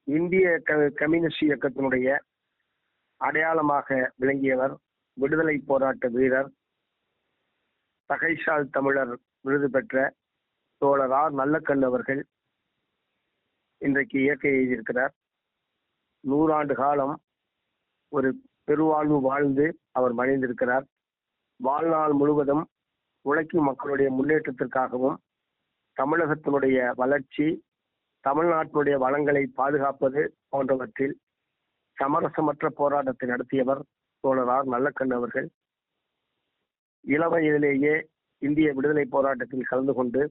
இந்திய கம்யூனிஸ்ட் இயக்கத்தினுடைய அடையாளமாக விளங்கியவர், விடுதலை போராட்ட வீரர், தகைசால் தமிழர் விருது பெற்ற தோழர் ஆர். நல்லக்கண்ணு அவர்கள் இன்றைக்கு இயற்கை எழுதியிருக்கிறார். 100 ஆண்டு காலம் ஒரு பெருவாழ்வு வாழ்ந்து அவர் மறைந்திருக்கிறார். வாழ்நாள் முழுவதும் உழைக்கும் மக்களுடைய முன்னேற்றத்திற்காகவும், தமிழகத்தினுடைய வளர்ச்சி, தமிழ்நாட்டினுடைய வளங்களை பாதுகாப்பது போன்றவற்றில் சமரசமற்ற போராட்டத்தை நடத்தியவர் தோழர் ஆர். நல்லக்கண்ணு அவர்கள். இளவயதிலேயே இந்திய விடுதலை போராட்டத்தில் கலந்து கொண்டு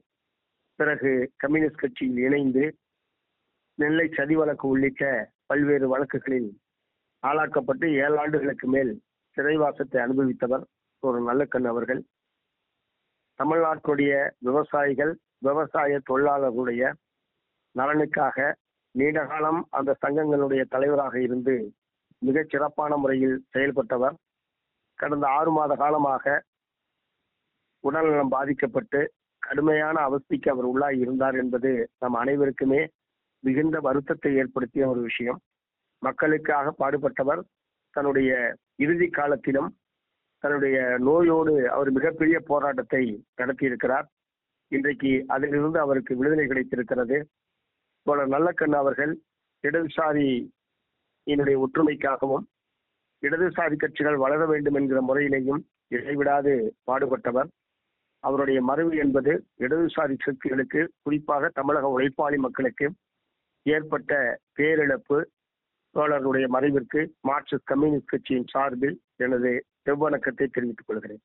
பிறகு கம்யூனிஸ்ட் கட்சியில் இணைந்து நெல்லை சதி வழக்கு உள்ளிட்ட பல்வேறு வழக்குகளில் ஆளாக்கப்பட்டு 7 ஆண்டுகளுக்கு மேல் சிறைவாசத்தை அனுபவித்தவர் ஒரு நல்லக்கண்ணு அவர்கள். தமிழ்நாட்டுடைய விவசாயிகள், விவசாய தொழிலாளர்களுடைய நலனுக்காக நீண்ட காலம் அந்த சங்கங்களுடைய தலைவராக இருந்து மிகச் சிறப்பான முறையில் செயல்பட்டவர். கடந்த 6 மாத காலமாக உடல்நலம் பாதிக்கப்பட்டு கடுமையான அவஸ்தைக்கு அவர் உள்ளாகி இருந்தார் என்பது நம் அனைவருக்குமே மிகுந்த வருத்தத்தை ஏற்படுத்திய ஒரு விஷயம். மக்களுக்காக பாடுபட்டவர். தன்னுடைய இறுதி காலத்திலும் தன்னுடைய நோயோடு அவர் மிகப்பெரிய போராட்டத்தை நடத்தியிருக்கிறார். இன்றைக்கு அதிலிருந்து அவருக்கு விடுதலை கிடைத்திருக்கிறது. தோழர் நல்லக்கண்ணு அவர்கள் இடதுசாரியினுடைய ஒற்றுமைக்காகவும் இடதுசாரி கட்சிகள் வளர வேண்டும் என்கிற முறையிலேயும் இடைவிடாது பாடுபட்டவர். அவருடைய மறைவு என்பது இடதுசாரி சக்திகளுக்கு, குறிப்பாக தமிழக உழைப்பாளி மக்களுக்கு ஏற்பட்ட பேரிழப்பு. தோழருடைய மறைவிற்கு மார்க்சிஸ்ட் கம்யூனிஸ்ட் கட்சியின் சார்பில் எனது செவ்வணக்கத்தை தெரிவித்துக் கொள்கிறேன்.